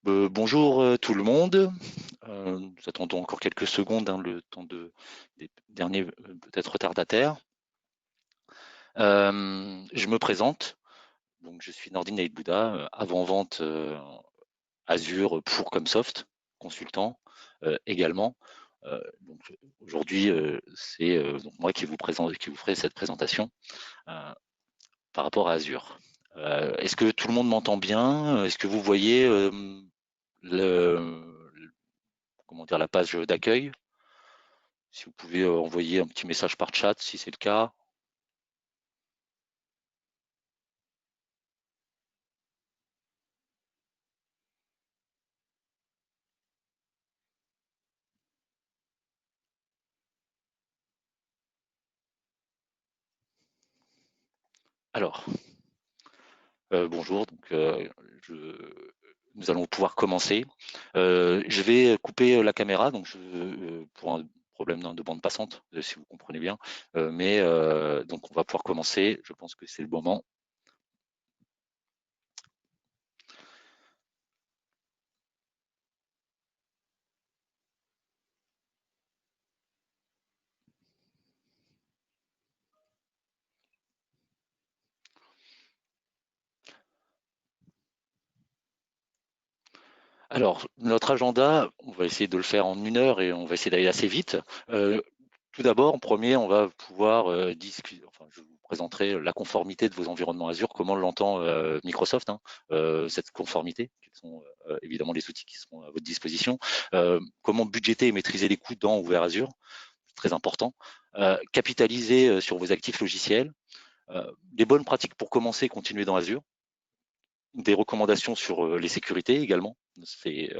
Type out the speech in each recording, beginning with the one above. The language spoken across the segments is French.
Bonjour tout le monde. Nous attendons encore quelques secondes, hein, le temps des derniers peut-être retardataires. Je me présente. Donc, je suis Nordine Naïd-Bouddha, avant-vente Azure pour Comsoft, consultant également. Donc, aujourd'hui, c'est donc moi qui vous ferai cette présentation euh, par rapport à Azure. Est-ce que tout le monde m'entend bien? Est-ce que vous voyez comment dire, la page d'accueil? Si vous pouvez envoyer un petit message par chat, si c'est le cas. Alors, bonjour. Donc, nous allons pouvoir commencer. Je vais couper la caméra, donc pour un problème de bande passante, si vous comprenez bien. Mais donc, on va pouvoir commencer. Je pense que c'est le moment. Alors, notre agenda, on va essayer de le faire en 1 heure et on va essayer d'aller assez vite. Tout d'abord, en premier, on va pouvoir discuter, enfin, je vous présenterai la conformité de vos environnements Azure, comment l'entend Microsoft, hein, cette conformité, quels sont évidemment les outils qui seront à votre disposition, comment budgéter et maîtriser les coûts dans Ouvert Azure, très important, capitaliser sur vos actifs logiciels, des bonnes pratiques pour commencer et continuer dans Azure, des recommandations sur les sécurités également, c'est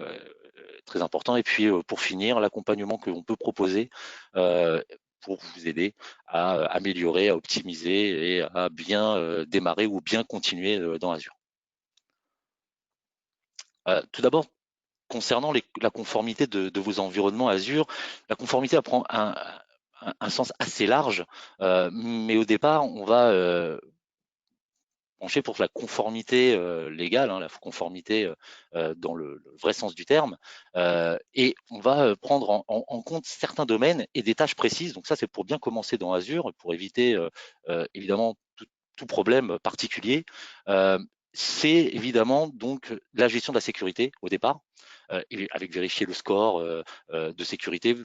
très important. Et puis pour finir, l'accompagnement que l'on peut proposer pour vous aider à améliorer, à optimiser et à bien démarrer ou bien continuer dans Azure. Tout d'abord, concernant la conformité de vos environnements Azure, la conformité prend un sens assez large, mais au départ, on va pencher pour la conformité légale, hein, la conformité dans le vrai sens du terme, et on va prendre en compte certains domaines et des tâches précises. Donc ça, c'est pour bien commencer dans Azure, pour éviter évidemment tout problème particulier. Euh, c'est évidemment donc la gestion de la sécurité au départ, avec vérifier le score de sécurité.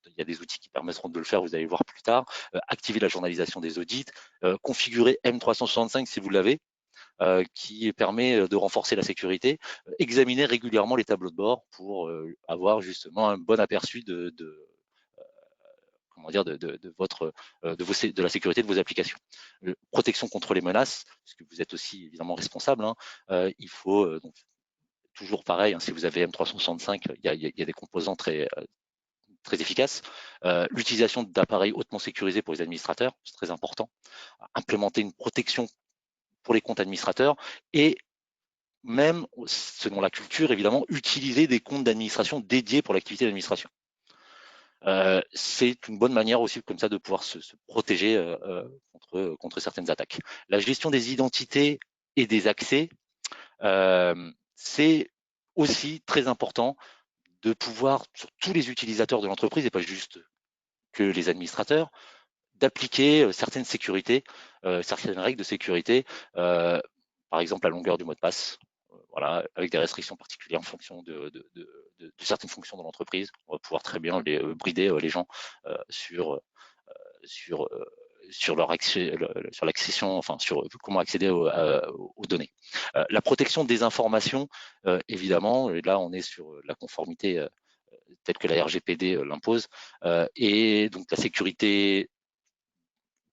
Il y a des outils qui permettront de le faire, vous allez voir plus tard. Activer la journalisation des audits, configurer M365 si vous l'avez, qui permet de renforcer la sécurité, examiner régulièrement les tableaux de bord pour avoir justement un bon aperçu comment dire, de votre, de la sécurité de vos applications. Protection contre les menaces, puisque vous êtes aussi évidemment responsable, hein, il faut donc, toujours pareil, hein, si vous avez M365, il y a des composants très efficaces. L'utilisation d'appareils hautement sécurisés pour les administrateurs, c'est très important. Implémenter une protection pour les comptes administrateurs et même, selon la culture, évidemment, utiliser des comptes d'administration dédiés pour l'activité d'administration. C'est une bonne manière aussi comme ça de pouvoir se protéger contre certaines attaques. La gestion des identités et des accès, c'est aussi très important de pouvoir, sur tous les utilisateurs de l'entreprise et pas juste que les administrateurs, d'appliquer certaines sécurités, certaines règles de sécurité, par exemple la longueur du mot de passe, voilà, avec des restrictions particulières en fonction de certaines fonctions de l'entreprise. On va pouvoir très bien brider les gens sur sur sur leur accès, sur l'accession, enfin sur comment accéder aux données. La protection des informations, évidemment, et là on est sur la conformité telle que la RGPD l'impose, et donc la sécurité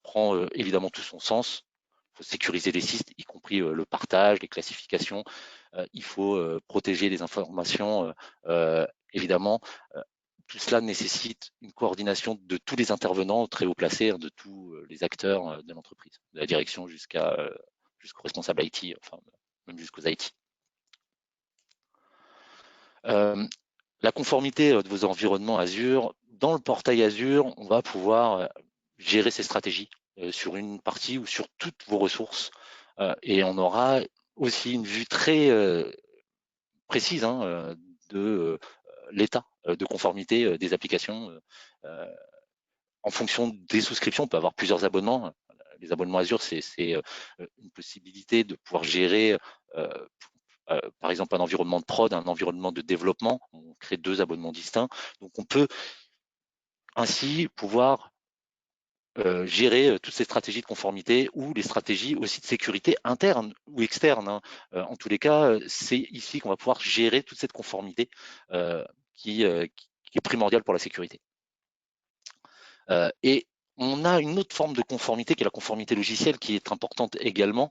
prend évidemment tout son sens. Il faut sécuriser les sites, y compris le partage, les classifications. Il faut protéger les informations, évidemment. Euh, Tout cela nécessite une coordination de tous les intervenants très haut placés, hein, de tous les acteurs de l'entreprise, de la direction jusqu'aux responsables IT, enfin même jusqu'aux IT. Euh, la conformité de vos environnements Azure, dans le portail Azure, on va pouvoir gérer ces stratégies sur une partie ou sur toutes vos ressources, et on aura aussi une vue très précise de l'état de conformité des applications. En fonction des souscriptions, on peut avoir plusieurs abonnements. Les abonnements Azure, c'est une possibilité de pouvoir gérer, par exemple, un environnement de prod, un environnement de développement. On crée 2 abonnements distincts. Donc, on peut ainsi pouvoir gérer toutes ces stratégies de conformité ou les stratégies aussi de sécurité interne ou externe. En tous les cas, c'est ici qu'on va pouvoir gérer toute cette conformité qui est primordiale pour la sécurité. Et on a une autre forme de conformité qui est la conformité logicielle qui est importante également,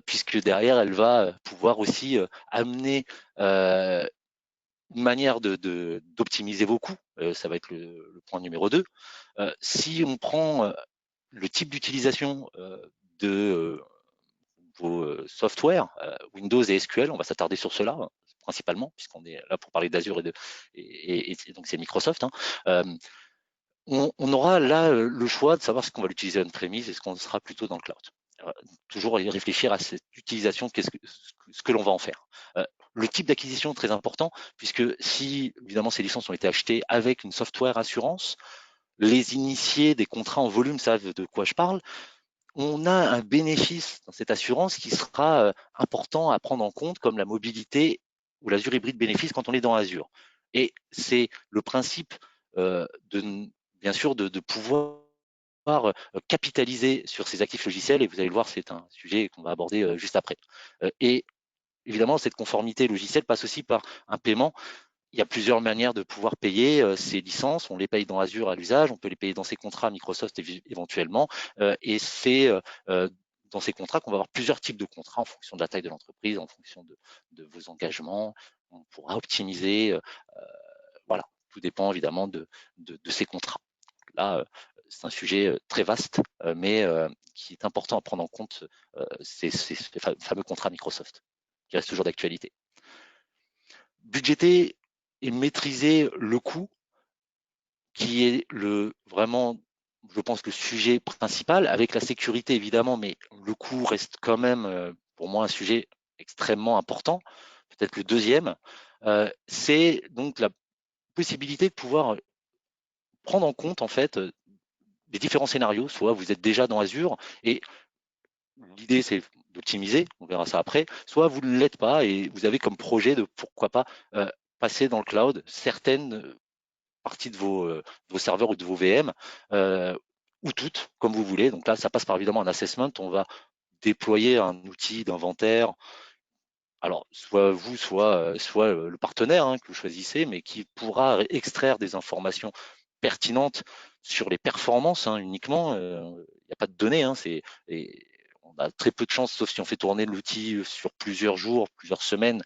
puisque derrière, elle va pouvoir aussi amener une manière d'optimiser vos coûts. Ça va être le point numéro 2. Si on prend le type d'utilisation de vos softwares, Windows et SQL, on va s'attarder sur cela principalement, puisqu'on est là pour parler d'Azure et donc c'est Microsoft. On aura là le choix de savoir ce qu'on va l'utiliser on-premise et ce qu'on sera plutôt dans le cloud. Toujours réfléchir à cette utilisation, ce que l'on va en faire. Le type d'acquisition très important, puisque si évidemment ces licences ont été achetées avec une software assurance, les initiés des contrats en volume savent de quoi je parle. On a un bénéfice dans cette assurance qui sera important à prendre en compte, comme la mobilité ou l'Azure hybride bénéfice quand on est dans Azure. Et c'est le principe bien sûr, de pouvoir capitaliser sur ces actifs logiciels. Et vous allez le voir, c'est un sujet qu'on va aborder juste après. Et évidemment, cette conformité logicielle passe aussi par un paiement. Il y a plusieurs manières de pouvoir payer ces licences. On les paye dans Azure à l'usage, on peut les payer dans ces contrats Microsoft éventuellement. Et c'est dans ces contrats qu'on va avoir plusieurs types de contrats en fonction de la taille de l'entreprise, en fonction de vos engagements. On pourra optimiser. Voilà, tout dépend évidemment de ces contrats. Là, c'est un sujet très vaste, mais qui est important à prendre en compte, ces fameux contrats Microsoft, qui restent toujours d'actualité. Budgéter et maîtriser le coût, qui est vraiment, je pense, le sujet principal, avec la sécurité évidemment, mais le coût reste quand même, pour moi, un sujet extrêmement important, peut-être le deuxième. C'est donc la possibilité de pouvoir prendre en compte en fait les différents scénarios. Soit vous êtes déjà dans Azure et l'idée c'est d'optimiser, on verra ça après, soit vous ne l'êtes pas et vous avez comme projet de pourquoi pas passer dans le cloud certaines parties de vos serveurs ou de vos VM, ou toutes, comme vous voulez. Donc là, ça passe par évidemment un assessment. On va déployer un outil d'inventaire. Alors, soit vous, soit le partenaire que vous choisissez, mais qui pourra extraire des informations pertinentes sur les performances uniquement. Il n'y a pas de données. On a très peu de chances, sauf si on fait tourner l'outil sur plusieurs jours, plusieurs semaines,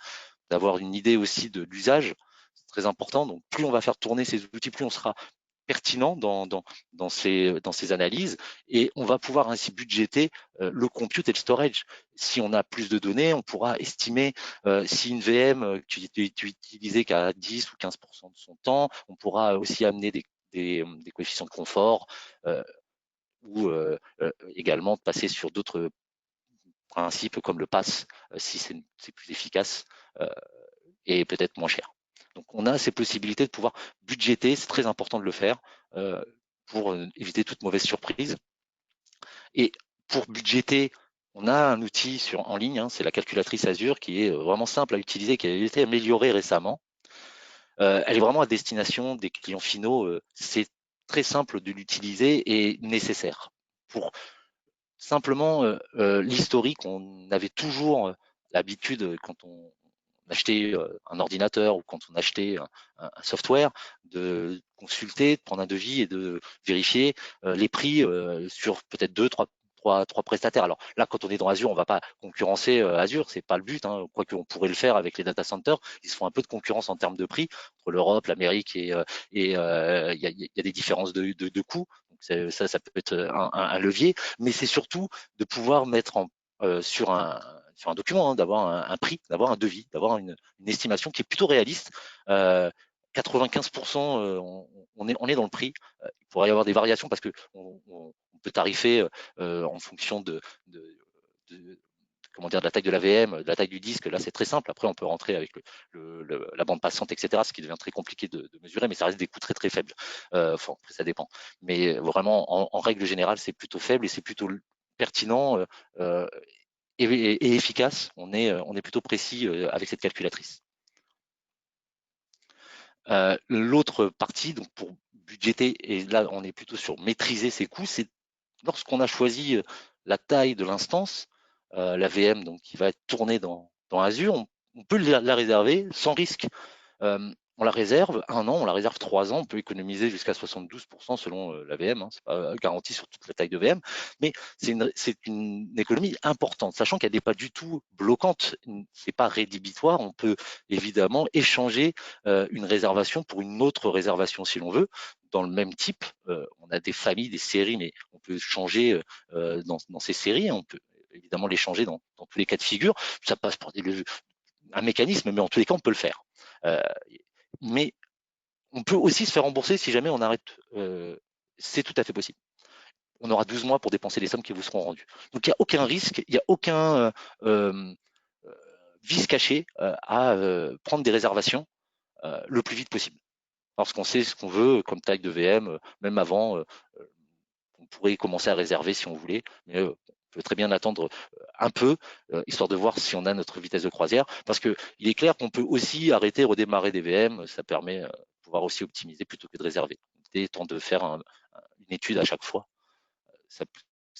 d'avoir une idée aussi de l'usage. C'est très important. Donc, plus on va faire tourner ces outils, plus on sera pertinent dans ces analyses et on va pouvoir ainsi budgéter le compute et le storage. Si on a plus de données, on pourra estimer si une VM qui est utilisée qu'à 10 ou 15% de son temps, on pourra aussi amener des coefficients de confort ou également passer sur d'autres principes comme le pass si c'est plus efficace et peut-être moins cher. Donc on a ces possibilités de pouvoir budgéter, c'est très important de le faire pour éviter toute mauvaise surprise. Et pour budgéter, on a un outil en ligne, c'est la calculatrice Azure qui est vraiment simple à utiliser, qui a été améliorée récemment. Elle est vraiment à destination des clients finaux. C'est très simple de l'utiliser et nécessaire pour simplement l'historique. On avait toujours l'habitude quand on achetait un ordinateur ou quand on achetait un software, de consulter, de prendre un devis et de vérifier les prix sur peut-être trois prestataires. Alors là, quand on est dans Azure, on ne va pas concurrencer Azure, c'est pas le but, quoique on pourrait le faire avec les data centers. Ils se font un peu de concurrence en termes de prix entre l'Europe, l'Amérique et il y a des différences de coûts. Donc ça peut être un levier, mais c'est surtout de pouvoir mettre sur un document, d'avoir un prix, d'avoir un devis, d'avoir une estimation qui est plutôt réaliste. 95%, on est dans le prix. Il pourrait y avoir des variations parce que on peut tarifer en fonction de comment dire, de la taille de la VM, de la taille du disque, là c'est très simple. Après on peut rentrer avec la bande passante, etc., ce qui devient très compliqué de mesurer, mais ça reste des coûts très très faibles. Enfin, ça dépend. Mais vraiment, en règle générale, c'est plutôt faible et c'est plutôt pertinent et efficace. On est plutôt précis avec cette calculatrice. L'autre partie, donc pour budgéter, et là on est plutôt sur maîtriser ses coûts, c'est lorsqu'on a choisi la taille de l'instance, la VM donc qui va être tournée dans Azure, on peut la réserver sans risque. On la réserve 1 an, on la réserve 3 ans, on peut économiser jusqu'à 72% selon la VM, hein, c'est pas garanti sur toute la taille de VM, mais c'est une économie importante, sachant qu'elle n'est pas du tout bloquante, c'est pas rédhibitoire, on peut évidemment échanger une réservation pour une autre réservation si l'on veut, dans le même type. On a des familles, des séries, mais on peut changer dans ces séries, on peut évidemment les changer dans tous les cas de figure, ça passe par un mécanisme, mais en tous les cas on peut le faire. Mais on peut aussi se faire rembourser si jamais on arrête. C'est tout à fait possible. On aura 12 mois pour dépenser les sommes qui vous seront rendues. Donc il n'y a aucun risque, il n'y a aucun vice caché à prendre des réservations le plus vite possible. Parce qu'on sait ce qu'on veut comme taille de VM, même avant, on pourrait commencer à réserver si on voulait, mais on peut très bien attendre un peu, histoire de voir si on a notre vitesse de croisière, parce que il est clair qu'on peut aussi arrêter, redémarrer des VM, ça permet de pouvoir aussi optimiser plutôt que de réserver. L'idée étant de faire une étude à chaque fois, ce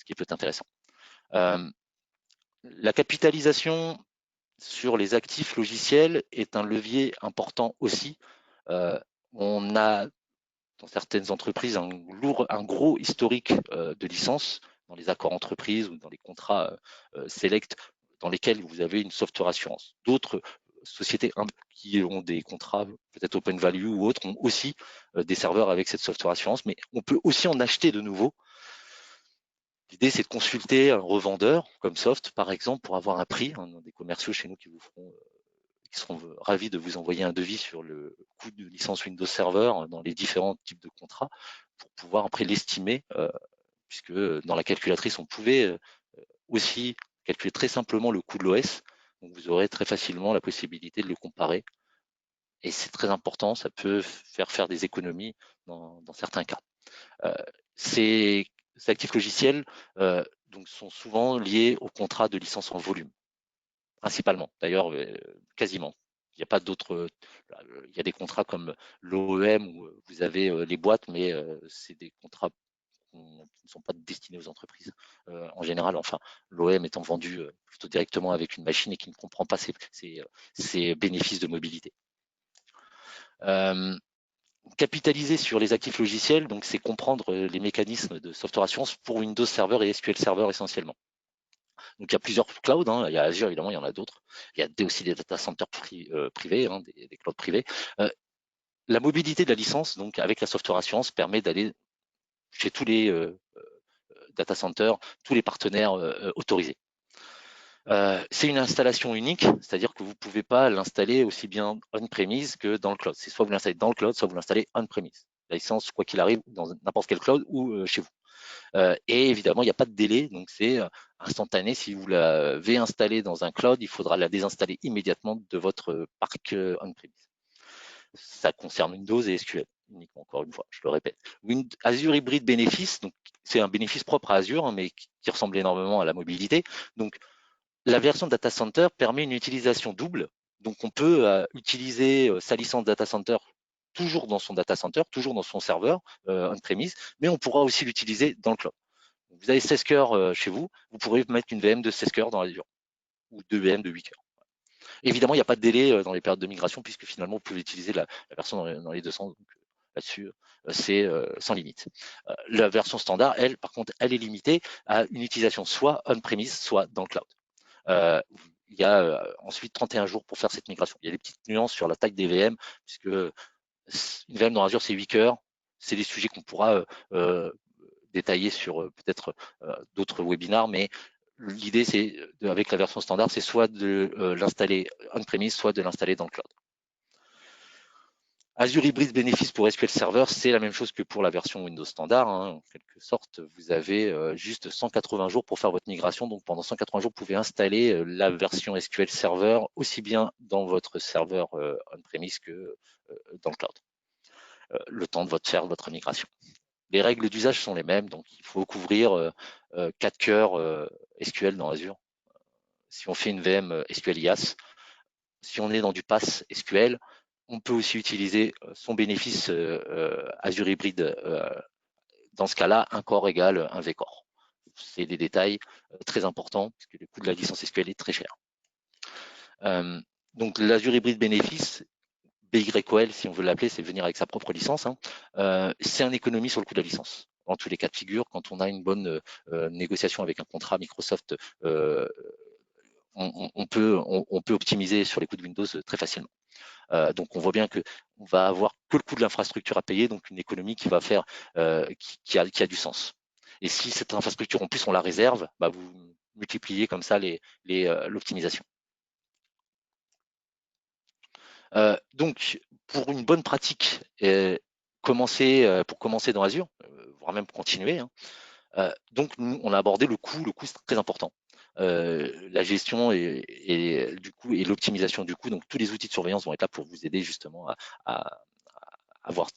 qui peut être intéressant. La capitalisation sur les actifs logiciels est un levier important aussi. On a dans certaines entreprises un gros historique de licences dans les accords entreprises ou dans les contrats select dans lesquels vous avez une software assurance. D'autres sociétés qui ont des contrats peut-être open value ou autres ont aussi des serveurs avec cette software assurance, mais on peut aussi en acheter de nouveau. L'idée, c'est de consulter un revendeur comme Soft, par exemple, pour avoir un prix. On a des commerciaux chez nous qui seront ravis de vous envoyer un devis sur le coût de licence Windows Server dans les différents types de contrats pour pouvoir après l'estimer, puisque dans la calculatrice, on pouvait aussi calculer très simplement le coût de l'OS. Donc vous aurez très facilement la possibilité de le comparer. Et c'est très important, ça peut faire des économies dans certains cas. Ces actifs logiciels donc sont souvent liés au contrat de licence en volume, principalement, d'ailleurs quasiment. Il n'y a pas d'autres. Il y a des contrats comme l'OEM où vous avez les boîtes, mais c'est des contrats qui ne sont pas destinés aux entreprises en général. Enfin, l'OEM étant vendu plutôt directement avec une machine et qui ne comprend pas ses bénéfices de mobilité. Capitaliser sur les actifs logiciels, donc c'est comprendre les mécanismes de software assurance pour Windows Server et SQL Server essentiellement. Donc il y a plusieurs clouds, hein. Il y a Azure évidemment, il y en a d'autres. Il y a aussi des data centers privés, hein, des clouds privés. La mobilité de la licence, donc avec la software assurance, permet d'aller chez tous les data centers, tous les partenaires autorisés. C'est une installation unique, c'est-à-dire que vous ne pouvez pas l'installer aussi bien on-premise que dans le cloud. C'est soit vous l'installez dans le cloud, soit vous l'installez on-premise. La licence, quoi qu'il arrive, dans n'importe quel cloud ou chez vous. Et évidemment, il n'y a pas de délai, donc c'est instantané. Si vous l'avez installée dans un cloud, il faudra la désinstaller immédiatement de votre parc on-premise. Ça concerne Windows et SQL uniquement, encore une fois, je le répète. Azure Hybrid Bénéfice, donc c'est un bénéfice propre à Azure, hein, mais qui ressemble énormément à la mobilité. Donc, la version Data Center permet une utilisation double. Donc, on peut utiliser sa licence Data Center toujours dans son data center, toujours dans son serveur on-premise, mais on pourra aussi l'utiliser dans le cloud. Vous avez 16 cœurs chez vous, vous pourrez mettre une VM de 16 cœurs dans Azure ou deux VM de 8 cœurs. Évidemment, il n'y a pas de délai dans les périodes de migration puisque finalement, vous pouvez utiliser la version dans les 200. Donc, là-dessus, c'est sans limite. La version standard, elle, par contre, elle est limitée à une utilisation soit on-premise, soit dans le cloud. Il y a ensuite 31 jours pour faire cette migration. Il y a des petites nuances sur la taille des VM, puisque une VM dans Azure, c'est 8 cœurs. C'est des sujets qu'on pourra détailler sur peut-être d'autres webinars, mais l'idée, c'est avec la version standard, c'est soit de l'installer on-premise, soit de l'installer dans le cloud. Azure Hybrid Bénéfice pour SQL Server, c'est la même chose que pour la version Windows standard. Hein. En quelque sorte, vous avez juste 180 jours pour faire votre migration. Donc pendant 180 jours, vous pouvez installer la version SQL Server aussi bien dans votre serveur on-premise que dans le cloud. Le temps de faire votre migration. Les règles d'usage sont les mêmes, donc il faut couvrir 4 cœurs SQL dans Azure. Si on fait une VM SQL IaaS, si on est dans du PaaS SQL, on peut aussi utiliser son bénéfice Azure Hybrid. Dans ce cas-là, un core égale un vCore. C'est des détails très importants parce que le coût de la licence SQL est très cher. Donc l'Azure Hybrid bénéfice, BYOL, si on veut l'appeler, c'est venir avec sa propre licence. Hein. C'est une économie sur le coût de la licence. En tous les cas de figure, quand on a une bonne négociation avec un contrat Microsoft, on peut optimiser sur les coûts de Windows très facilement. Donc on voit bien que on va avoir que le coût de l'infrastructure à payer, donc une économie qui va faire qui a du sens. Et si cette infrastructure en plus on la réserve, bah, vous multipliez comme ça l'optimisation. Donc pour une bonne pratique, pour commencer dans Azure, voire même pour continuer, hein, donc nous, on a abordé le coût c'est très important. La gestion et du coup et l'optimisation du coût. Donc tous les outils de surveillance vont être là pour vous aider justement à avoir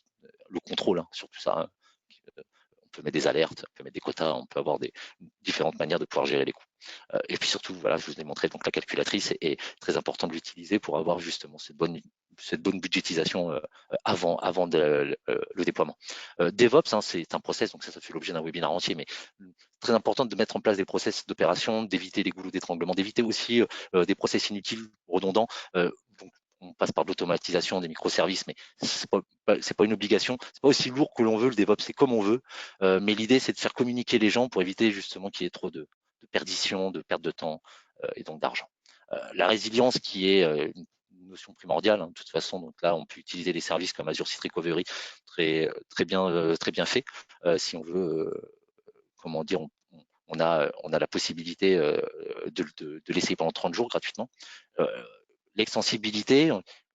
le contrôle hein, sur tout ça. Hein. On peut mettre des alertes, on peut mettre des quotas, on peut avoir des différentes manières de pouvoir gérer les coûts. Et puis surtout, voilà, je vous ai montré donc la calculatrice est très important de l'utiliser pour avoir justement cette bonne budgétisation avant le déploiement. DevOps, hein, c'est un process, donc ça fait l'objet d'un webinaire entier, mais très important de mettre en place des process d'opération, d'éviter les goulots d'étranglement, d'éviter aussi des process inutiles, redondants. Donc, on passe par l'automatisation des microservices, mais c'est pas une obligation. C'est pas aussi lourd que l'on veut le DevOps, c'est comme on veut. Mais l'idée, c'est de faire communiquer les gens pour éviter justement qu'il y ait trop de perdition, de perte de temps et donc d'argent. La résilience qui est une notion primordiale, hein, de toute façon. Donc là, on peut utiliser des services comme Azure Site Recovery, très bien fait. Si on veut, comment dire, on a la possibilité de l'essayer pendant 30 jours gratuitement. L'extensibilité,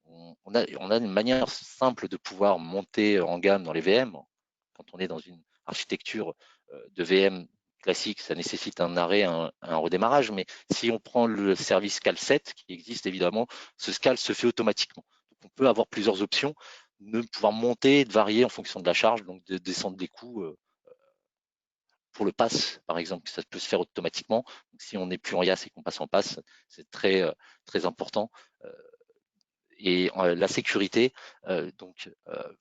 on a une manière simple de pouvoir monter en gamme dans les VM. Quand on est dans une architecture de VM classique, ça nécessite un arrêt, un redémarrage. Mais si on prend le service Scal7 qui existe évidemment, ce Scal se fait automatiquement. Donc on peut avoir plusieurs options, de pouvoir monter, de varier en fonction de la charge, donc de descendre les coûts. Pour le pass, par exemple, ça peut se faire automatiquement. Donc, si on n'est plus en IaaS et qu'on passe en pass, c'est très important. Et la sécurité, donc,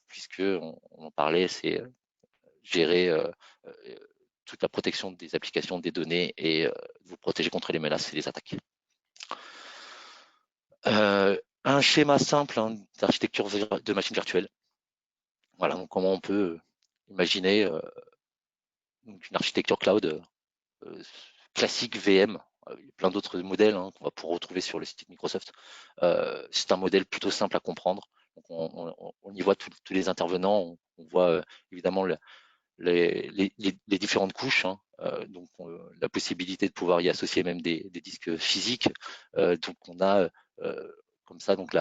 puisque on en parlait, c'est gérer toute la protection des applications, des données et vous protéger contre les menaces et les attaques. Un schéma simple hein, d'architecture de machine virtuelle. Voilà, donc comment on peut imaginer donc une architecture cloud classique VM. Il y a plein d'autres modèles hein, qu'on va pouvoir retrouver sur le site Microsoft. C'est un modèle plutôt simple à comprendre. Donc on y voit tous les intervenants, on voit évidemment les différentes couches. Hein. Donc la possibilité de pouvoir y associer même des disques physiques. Donc on a comme ça donc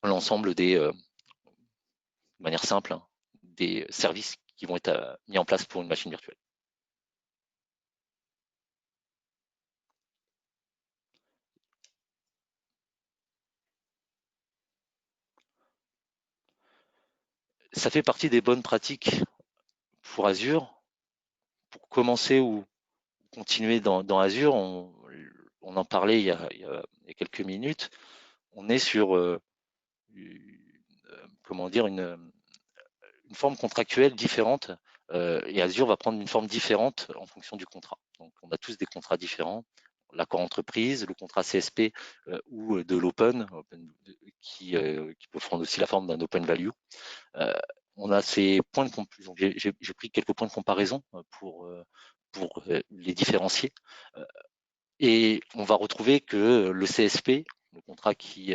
l'ensemble de manière simple, hein, des services qui vont être mis en place pour une machine virtuelle. Ça fait partie des bonnes pratiques pour Azure. Pour commencer ou continuer dans Azure, on en parlait il y a quelques minutes. On est sur comment dire une forme contractuelle différente et Azure va prendre une forme différente en fonction du contrat. Donc on a tous des contrats différents. L'accord entreprise, le contrat CSP ou de l'open qui peut prendre aussi la forme d'un open value. On a ces points de comparaison. J'ai pris quelques points de comparaison pour les différencier. Et on va retrouver que le CSP, le contrat qui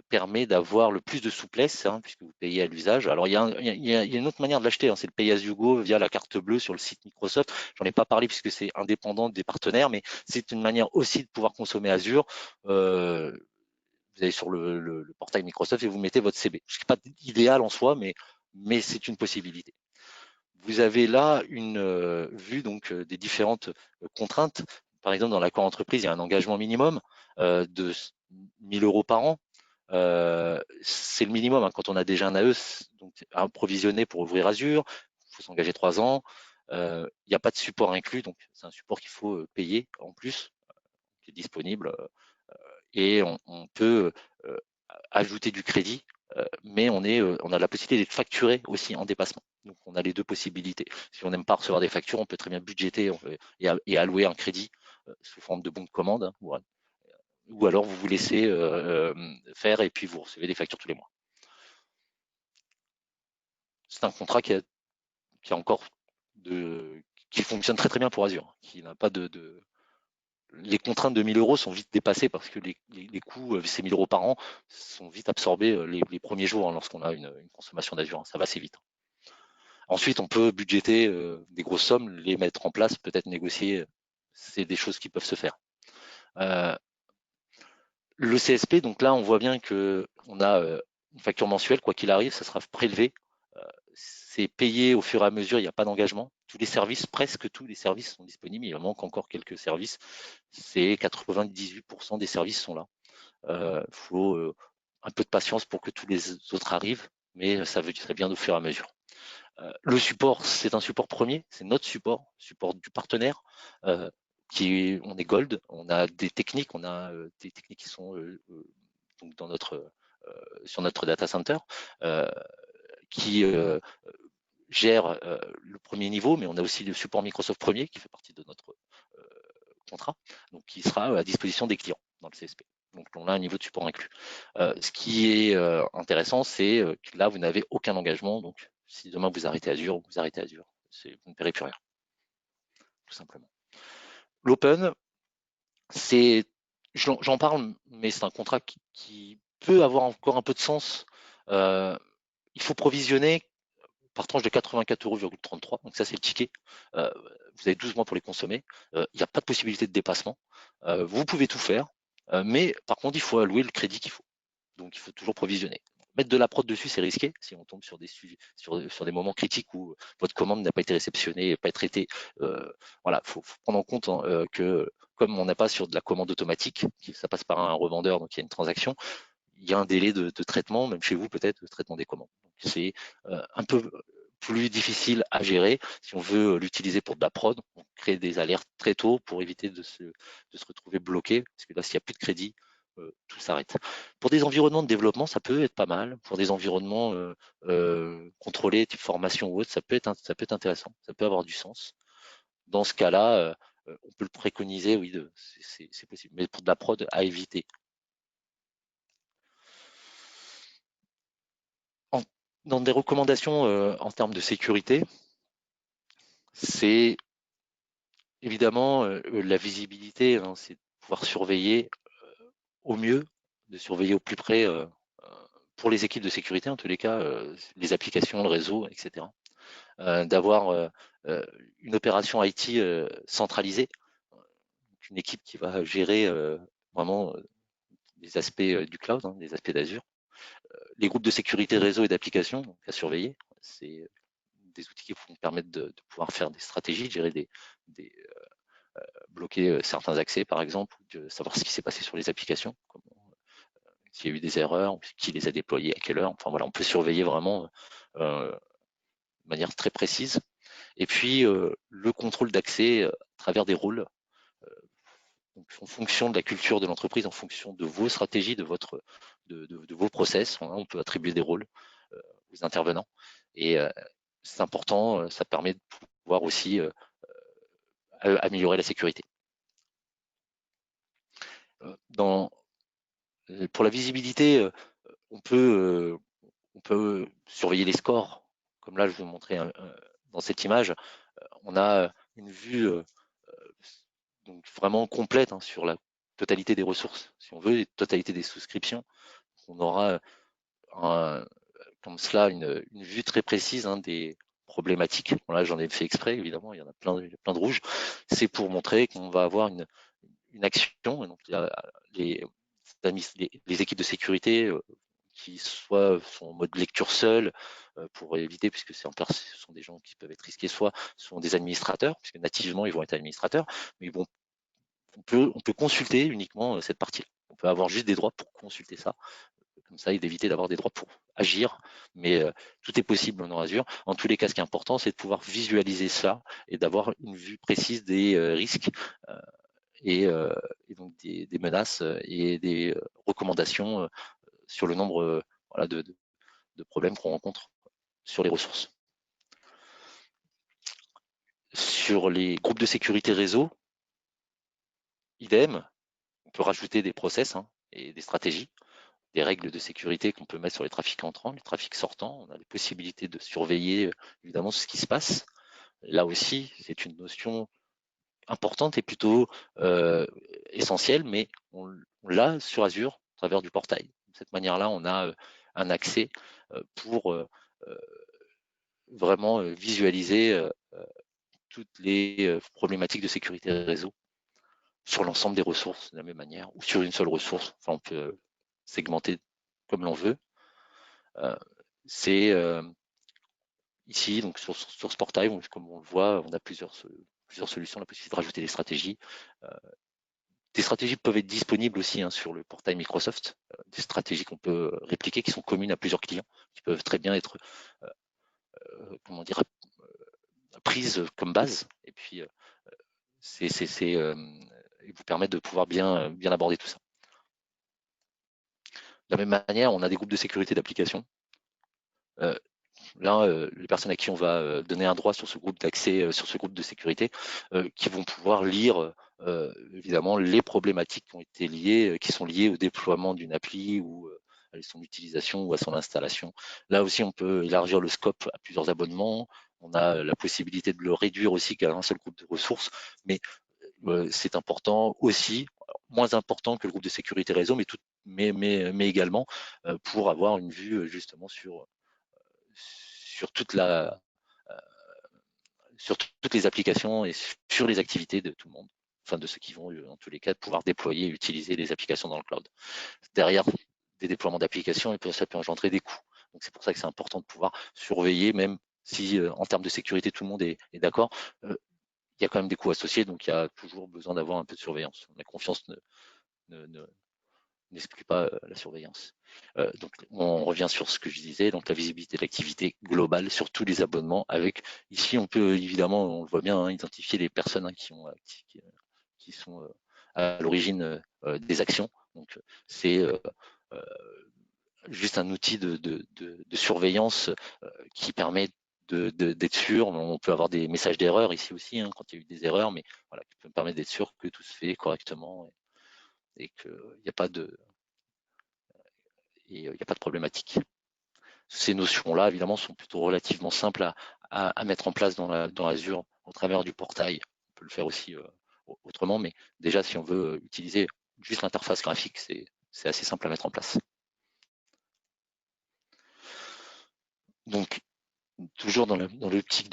permet d'avoir le plus de souplesse, hein, puisque vous payez à l'usage. Alors, il y a une autre manière de l'acheter, hein, c'est le pay as you go via la carte bleue sur le site Microsoft. J'en ai pas parlé puisque c'est indépendant des partenaires, mais c'est une manière aussi de pouvoir consommer Azure. Vous vous allez sur le portail Microsoft et vous mettez votre CB. Ce qui n'est pas idéal en soi, mais c'est une possibilité. Vous avez là une vue donc des différentes contraintes. Par exemple, dans l'accord entreprise, il y a un engagement minimum de 1 000 € par an. C'est le minimum hein, quand on a déjà un AE, donc approvisionné pour ouvrir Azure, il faut s'engager 3 ans. Il n'y a pas de support inclus, donc c'est un support qu'il faut payer en plus, qui est disponible, et on peut ajouter du crédit, mais on a la possibilité d'être facturé aussi en dépassement. Donc on a les deux possibilités. Si on n'aime pas recevoir des factures, on peut très bien budgéter et allouer un crédit sous forme de bon de commande, hein, ou alors vous vous laissez faire et puis vous recevez des factures tous les mois. C'est un contrat qui fonctionne très très bien pour Azure, qui n'a pas les contraintes de 1 000 € sont vite dépassées parce que les coûts, ces 1 000 € par an, sont vite absorbés les premiers jours hein, lorsqu'on a une consommation d'Azure. Ça va assez vite. Ensuite, on peut budgéter des grosses sommes, les mettre en place, peut-être négocier. C'est des choses qui peuvent se faire. Le CSP, donc là, on voit bien que on a une facture mensuelle, quoi qu'il arrive, ça sera prélevé. C'est payé au fur et à mesure, il n'y a pas d'engagement. Tous les services, presque tous les services sont disponibles. Il manque encore quelques services. C'est 98% des services sont là. Faut un peu de patience pour que tous les autres arrivent, mais ça veut dire bien au fur et à mesure. Le support, c'est un support premier, c'est notre support du partenaire. On est Gold, on a des techniques, qui sont donc sur notre data center, qui gère le premier niveau, mais on a aussi le support Microsoft premier qui fait partie de notre contrat, donc qui sera à disposition des clients dans le CSP. Donc on a un niveau de support inclus. Ce qui est intéressant, c'est que là, vous n'avez aucun engagement. Donc si demain vous arrêtez Azure, vous arrêtez Azure. Vous ne paierez plus rien, tout simplement. L'open, j'en parle, mais c'est un contrat qui peut avoir encore un peu de sens. Il faut provisionner par tranche de 84,33 €, donc ça c'est le ticket. Vous avez 12 mois pour les consommer. Il n'y a pas de possibilité de dépassement. Vous pouvez tout faire, mais par contre il faut allouer le crédit qu'il faut. Donc il faut toujours provisionner. Mettre de la prod dessus, c'est risqué si on tombe sur des moments critiques où votre commande n'a pas été réceptionnée, pas été traitée. Voilà, faut prendre en compte hein, que comme on n'a pas sur de la commande automatique, ça passe par un revendeur, donc il y a une transaction, il y a un délai de traitement, même chez vous peut-être, de traitement des commandes. C'est un peu plus difficile à gérer si on veut l'utiliser pour de la prod. On crée des alertes très tôt pour éviter de se retrouver bloqué, parce que là, s'il n'y a plus de crédit, tout s'arrête. Pour des environnements de développement, ça peut être pas mal. Pour des environnements contrôlés, type formation ou autre, ça peut être intéressant, ça peut avoir du sens. Dans ce cas-là, on peut le préconiser, oui, c'est possible. Mais pour de la prod, à éviter. Dans des recommandations en termes de sécurité, c'est évidemment la visibilité, hein, c'est de pouvoir surveiller au mieux, de surveiller au plus près pour les équipes de sécurité, en tous les cas, les applications, le réseau, etc. D'avoir une opération IT centralisée, une équipe qui va gérer vraiment des aspects du cloud, hein, des aspects d'Azure. Les groupes de sécurité réseau et d'applications à surveiller, c'est des outils qui vont permettre de pouvoir faire des stratégies, de gérer bloquer certains accès par exemple, ou de savoir ce qui s'est passé sur les applications, s'il y a eu des erreurs, qui les a déployées, à quelle heure. Enfin voilà, on peut surveiller vraiment de manière très précise. Et puis le contrôle d'accès à travers des rôles. Donc, en fonction de la culture de l'entreprise, en fonction de vos stratégies, de vos process, on peut attribuer des rôles aux intervenants. Et c'est important, ça permet de pouvoir aussi améliorer la sécurité. Pour la visibilité, on peut surveiller les scores. Comme là, je vais vous montrer dans cette image, on a une vue donc vraiment complète hein, sur la totalité des ressources, si on veut, la totalité des souscriptions. On aura comme cela une vue très précise hein, des problématiques. Bon, là, j'en ai fait exprès, évidemment, il y en a plein de rouges. C'est pour montrer qu'on va avoir une action. Et donc, les équipes de sécurité qui soit sont en mode lecture seule pour éviter, puisque ce sont des gens qui peuvent être risqués, soit ce sont des administrateurs, puisque nativement ils vont être administrateurs, mais bon, on peut consulter uniquement cette partie-là. On peut avoir juste des droits pour consulter ça, comme ça, et d'éviter d'avoir des droits pour agir, mais tout est possible dans Azure. En tous les cas, ce qui est important, c'est de pouvoir visualiser ça et d'avoir une vue précise des risques et donc des menaces et des recommandations sur le nombre voilà, de problèmes qu'on rencontre sur les ressources. Sur les groupes de sécurité réseau, idem, on peut rajouter des process et des stratégies, des règles de sécurité qu'on peut mettre sur les trafics entrants, les trafics sortants. On a les possibilités de surveiller évidemment ce qui se passe. Là aussi, c'est une notion importante et plutôt essentielle, mais on l'a sur Azure à travers du portail. De cette manière-là, on a un accès pour vraiment visualiser toutes les problématiques de sécurité réseau sur l'ensemble des ressources de la même manière ou sur une seule ressource. Enfin, on peut segmenter comme l'on veut. C'est ici, donc sur ce portail, comme on le voit, on a plusieurs solutions, la possibilité de rajouter des stratégies. Des stratégies peuvent être disponibles aussi sur le portail Microsoft, des stratégies qu'on peut répliquer, qui sont communes à plusieurs clients, qui peuvent très bien être comment dire, prises comme base, et puis vous permettre de pouvoir bien aborder tout ça. De la même manière, on a des groupes de sécurité d'application. Là, les personnes à qui on va donner un droit sur ce groupe d'accès, sur ce groupe de sécurité, qui vont pouvoir lire évidemment les problématiques qui ont été liées, qui sont liées au déploiement d'une appli ou à son utilisation ou à son installation. Là aussi, on peut élargir le scope à plusieurs abonnements. On a la possibilité de le réduire aussi qu'à un seul groupe de ressources, mais c'est important aussi, moins important que le groupe de sécurité réseau, mais également pour avoir une vue justement sur toutes les applications et sur les activités de tout le monde, enfin de ceux qui vont en tous les cas pouvoir déployer et utiliser les applications dans le cloud. Derrière des déploiements d'applications, ça peut engendrer des coûts. Donc c'est pour ça que c'est important de pouvoir surveiller, même si en termes de sécurité tout le monde est d'accord, il y a quand même des coûts associés, donc il y a toujours besoin d'avoir un peu de surveillance. La confiance n'exclut pas la surveillance. Donc on revient sur ce que je disais, donc la visibilité de l'activité globale sur tous les abonnements. Avec ici, on peut évidemment, on le voit bien, identifier les personnes qui sont à l'origine des actions. Donc c'est juste un outil de surveillance qui permet d'être sûr. On peut avoir des messages d'erreur ici aussi, quand il y a eu des erreurs, mais voilà, qui peut permettre d'être sûr que tout se fait correctement et qu'il n'y a pas de problématique. Ces notions-là, évidemment, sont plutôt relativement simples à mettre en place dans Azure au travers du portail. On peut le faire aussi autrement, mais déjà, si on veut utiliser juste l'interface graphique, c'est assez simple à mettre en place. Donc, toujours dans l'optique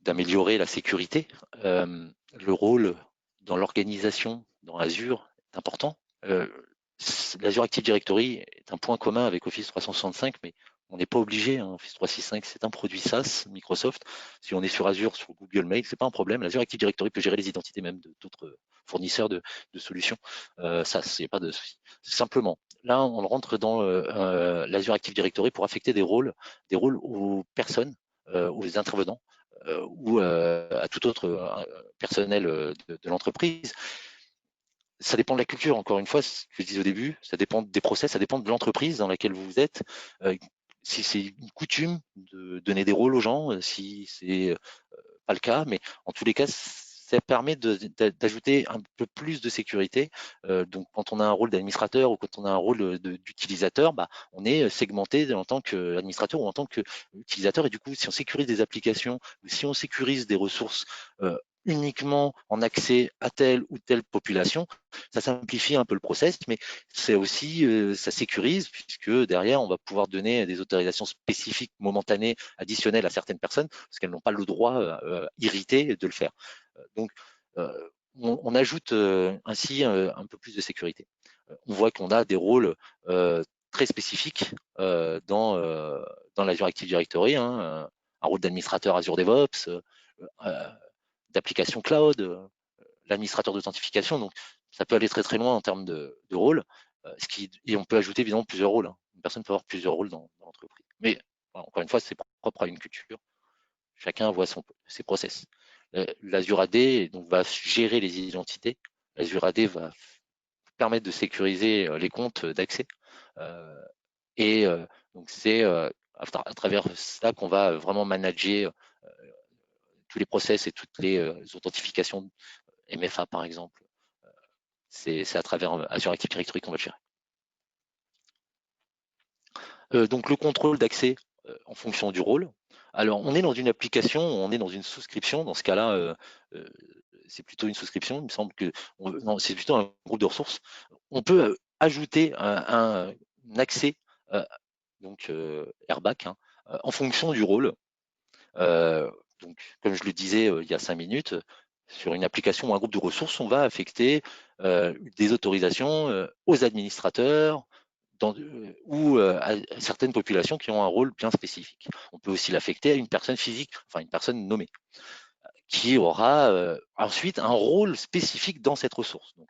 d'améliorer la sécurité, le rôle dans l'organisation dans Azure est important. L'Azure Active Directory est un point commun avec Office 365, mais on n'est pas obligé. Office 365, c'est un produit SaaS, Microsoft. Si on est sur Azure, sur Google Mail, c'est pas un problème. L'Azure Active Directory peut gérer les identités même d'autres fournisseurs de solutions. Ça, c'est pas de souci. Simplement, là, on rentre dans l'Azure Active Directory pour affecter des rôles aux personnes, aux intervenants ou à tout autre personnel de l'entreprise. Ça dépend de la culture, encore une fois, ce que je disais au début, ça dépend des process, ça dépend de l'entreprise dans laquelle vous êtes. Si c'est une coutume de donner des rôles aux gens, si c'est pas le cas, mais en tous les cas, ça permet d'ajouter un peu plus de sécurité. Donc, quand on a un rôle d'administrateur ou quand on a un rôle d'utilisateur, on est segmenté en tant qu'administrateur ou en tant qu'utilisateur. Et du coup, si on sécurise des applications ou si on sécurise des ressources uniquement en accès à telle ou telle population, ça simplifie un peu le process, mais c'est aussi, ça sécurise, puisque derrière, on va pouvoir donner des autorisations spécifiques, momentanées, additionnelles à certaines personnes, parce qu'elles n'ont pas le droit irrité de le faire. Donc, on ajoute ainsi un peu plus de sécurité. on voit qu'on a des rôles très spécifiques dans l'Azure Active Directory, hein, un rôle d'administrateur Azure DevOps, d'application cloud, l'administrateur d'authentification. Donc, ça peut aller très très loin en termes de rôle. Et on peut ajouter évidemment plusieurs rôles, hein. Une personne peut avoir plusieurs rôles dans l'entreprise. Mais encore une fois, c'est propre à une culture. Chacun voit ses process. L'Azure AD donc, va gérer les identités. L'Azure AD va permettre de sécuriser les comptes d'accès. Et donc, c'est à travers ça qu'on va vraiment manager tous les process et toutes les authentifications MFA, par exemple. C'est à travers Azure Active Directory qu'on va le gérer. Donc le contrôle d'accès en fonction du rôle. Alors on est dans une application, on est dans une souscription. Dans ce cas-là, c'est plutôt une souscription. Il me semble que c'est plutôt un groupe de ressources. On peut ajouter un accès, donc Airback, hein, en fonction du rôle. Donc, comme je le disais il y a 5 minutes, sur une application ou un groupe de ressources, on va affecter des autorisations aux administrateurs ou à certaines populations qui ont un rôle bien spécifique. On peut aussi l'affecter à une personne physique, enfin une personne nommée, qui aura ensuite un rôle spécifique dans cette ressource. Donc,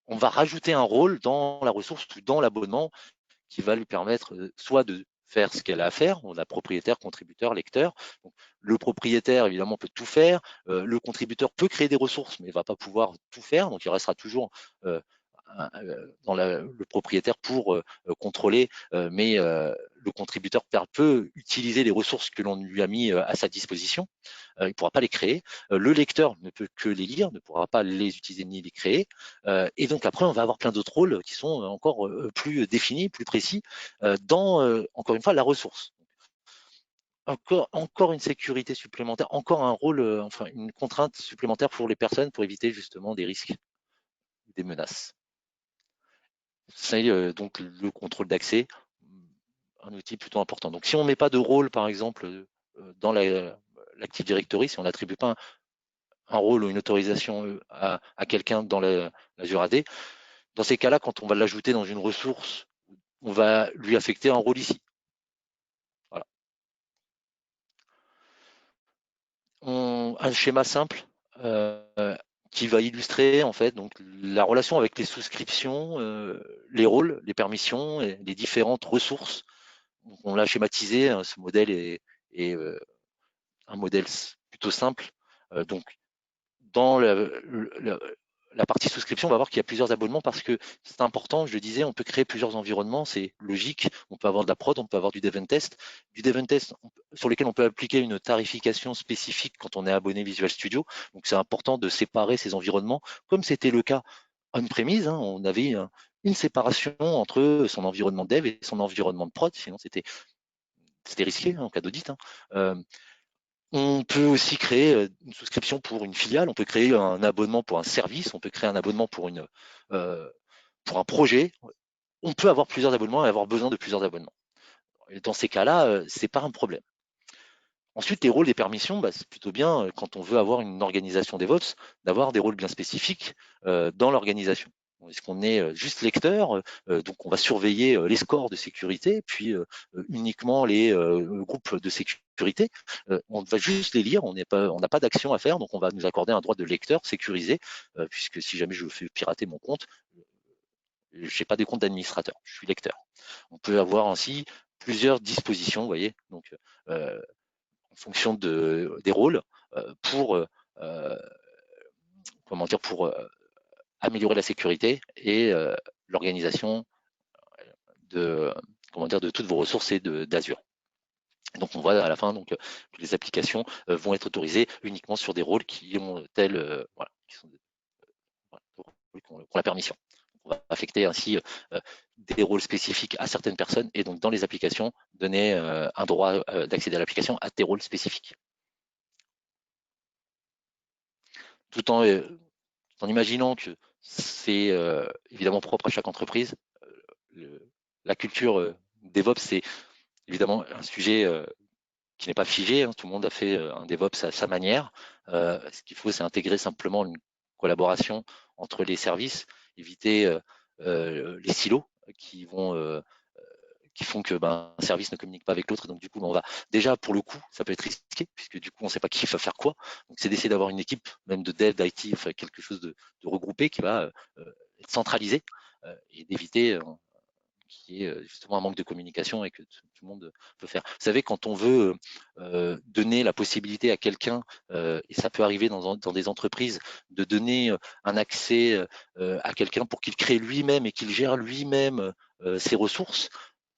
on va rajouter un rôle dans la ressource ou dans l'abonnement qui va lui permettre soit de faire ce qu'elle a à faire. On a propriétaire, contributeur, lecteur. Donc, le propriétaire, évidemment, peut tout faire. Le contributeur peut créer des ressources, mais ne va pas pouvoir tout faire. Donc, il restera toujours dans le propriétaire pour contrôler, mais le contributeur peut utiliser les ressources que l'on lui a mis à sa disposition. Il ne pourra pas les créer. Le lecteur ne peut que les lire, ne pourra pas les utiliser ni les créer. Et donc après, on va avoir plein d'autres rôles qui sont encore plus définis, plus précis dans, encore une fois, la ressource. Encore une sécurité supplémentaire, encore un rôle, enfin une contrainte supplémentaire pour les personnes pour éviter justement des risques, des menaces. C'est donc le contrôle d'accès, un outil plutôt important. Donc si on ne met pas de rôle, par exemple, dans l'Active Directory, si on n'attribue pas un rôle ou une autorisation à quelqu'un dans l'Azure AD, dans ces cas-là, quand on va l'ajouter dans une ressource, on va lui affecter un rôle ici. Voilà. Un schéma simple qui va illustrer en fait donc la relation avec les souscriptions, les rôles, les permissions, et les différentes ressources. Donc, on l'a schématisé, hein, ce modèle est un modèle plutôt simple. Donc dans la partie souscription, on va voir qu'il y a plusieurs abonnements parce que c'est important, je le disais, on peut créer plusieurs environnements, c'est logique, on peut avoir de la prod, on peut avoir du dev and test, sur lesquels on peut appliquer une tarification spécifique quand on est abonné Visual Studio. Donc c'est important de séparer ces environnements, comme c'était le cas on-premise, hein, on avait une séparation entre son environnement dev et son environnement de prod, sinon c'était risqué, hein, en cas d'audit. On peut aussi créer une souscription pour une filiale, on peut créer un abonnement pour un service, on peut créer un abonnement pour un projet. On peut avoir plusieurs abonnements et avoir besoin de plusieurs abonnements. Et dans ces cas-là, c'est pas un problème. Ensuite, les rôles des permissions, c'est plutôt bien quand on veut avoir une organisation DevOps, d'avoir des rôles bien spécifiques dans l'organisation. Est-ce qu'on est juste lecteur, donc on va surveiller les scores de sécurité, puis uniquement les groupes de sécurité. On va juste les lire, on n'a pas d'action à faire, donc on va nous accorder un droit de lecteur sécurisé, puisque si jamais je fais pirater mon compte, je n'ai pas des comptes d'administrateur, je suis lecteur. On peut avoir ainsi plusieurs dispositions, vous voyez, donc en fonction des rôles pour pour améliorer la sécurité et l'organisation de de toutes vos ressources et d'Azure. Donc on voit à la fin donc que les applications vont être autorisées uniquement sur des rôles qui ont qui ont la permission. On va affecter ainsi des rôles spécifiques à certaines personnes et donc dans les applications donner un droit d'accéder à l'application à des rôles spécifiques. Tout en imaginant que c'est évidemment propre à chaque entreprise. La culture DevOps, c'est évidemment un sujet qui n'est pas figé, hein. Tout le monde a fait un DevOps à sa manière. Ce qu'il faut, c'est intégrer simplement une collaboration entre les services, éviter les silos qui font que un service ne communique pas avec l'autre. Donc du coup, on va déjà pour le coup, ça peut être risqué puisque du coup, on ne sait pas qui va faire quoi. Donc c'est d'essayer d'avoir une équipe, même de dev, d'IT, enfin quelque chose de regroupé qui va être centralisé et d'éviter qu'il y ait justement un manque de communication et que tout le monde peut faire. Vous savez, quand on veut donner la possibilité à quelqu'un, et ça peut arriver dans des entreprises, de donner un accès à quelqu'un pour qu'il crée lui-même et qu'il gère lui-même ses ressources.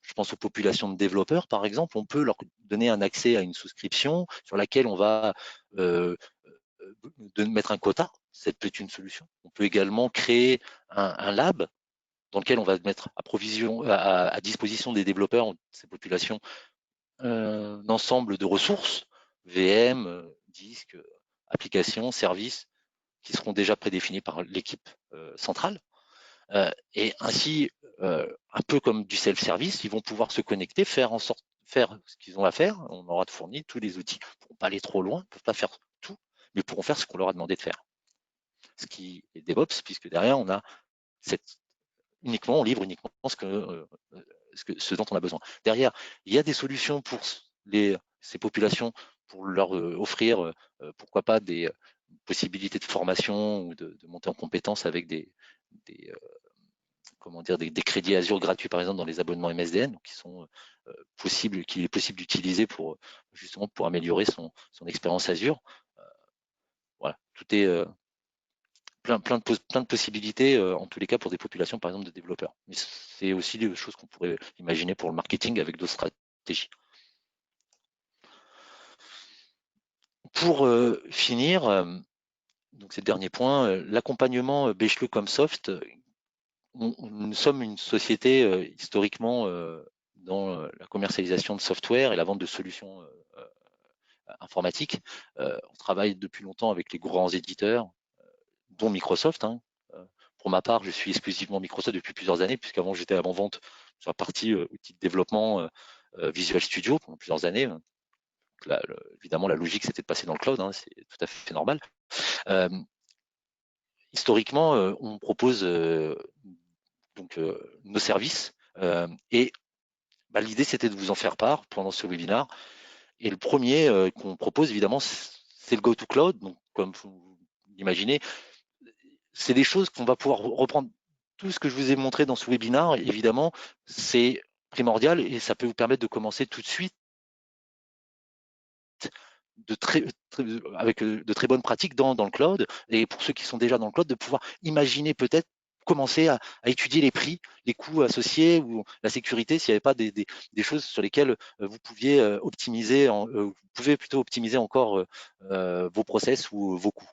Je pense aux populations de développeurs, par exemple, on peut leur donner un accès à une souscription sur laquelle on va mettre un quota. Ça peut être une solution. On peut également créer un lab dans lequel on va mettre à disposition des développeurs, ces populations, un ensemble de ressources, VM, disques, applications, services, qui seront déjà prédéfinis par l'équipe centrale. Et ainsi, un peu comme du self-service, ils vont pouvoir se connecter, faire ce qu'ils ont à faire. On aura fourni tous les outils. Ils ne pourront pas aller trop loin, ils ne peuvent pas faire tout, mais pourront faire ce qu'on leur a demandé de faire. Ce qui est DevOps, puisque derrière, on a on livre uniquement ce dont on a besoin. Derrière, il y a des solutions pour ces populations pour leur offrir, pourquoi pas, des possibilités de formation ou de monter en compétences avec des crédits Azure gratuits, par exemple, dans les abonnements MSDN, donc qu'il est possible d'utiliser justement pour améliorer son expérience Azure. Voilà, tout est plein de possibilités, en tous les cas, pour des populations, par exemple, de développeurs. Mais c'est aussi des choses qu'on pourrait imaginer pour le marketing avec d'autres stratégies. Pour finir, donc c'est le dernier point, l'accompagnement Becheleux comme Soft, nous sommes une société historiquement dans la commercialisation de software et la vente de solutions informatiques. On travaille depuis longtemps avec les grands éditeurs, dont Microsoft. Pour ma part, je suis exclusivement Microsoft depuis plusieurs années, puisqu'avant j'étais avant-vente sur la partie outil de développement Visual Studio pendant plusieurs années. Évidemment, la logique, c'était de passer dans le cloud, c'est tout à fait normal. Historiquement, on propose nos services et l'idée, c'était de vous en faire part pendant ce webinaire. Et le premier qu'on propose, évidemment, c'est le Go-to-Cloud. Donc, comme vous l'imaginez, c'est des choses qu'on va pouvoir reprendre. Tout ce que je vous ai montré dans ce webinaire, évidemment, c'est primordial et ça peut vous permettre de commencer tout de suite avec de très bonnes pratiques dans le cloud. Et pour ceux qui sont déjà dans le cloud, de pouvoir imaginer peut-être commencer à étudier les prix, les coûts associés ou la sécurité, s'il n'y avait pas des choses sur lesquelles vous pouviez optimiser, vous pouvez plutôt optimiser encore vos process ou vos coûts.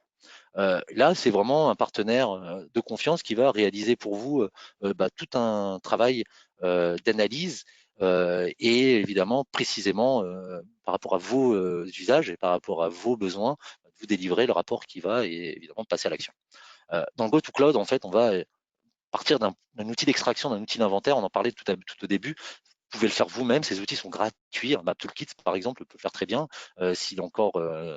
Là, c'est vraiment un partenaire de confiance qui va réaliser pour vous tout un travail d'analyse et évidemment précisément par rapport à vos usages et par rapport à vos besoins, vous délivrer le rapport qui va et évidemment passer à l'action. Dans GoToCloud, en fait, on va partir d'un outil d'extraction, d'un outil d'inventaire, on en parlait tout au début. Vous pouvez le faire vous-même, ces outils sont gratuits. Toolkit, par exemple, peut le faire très bien. S'il est encore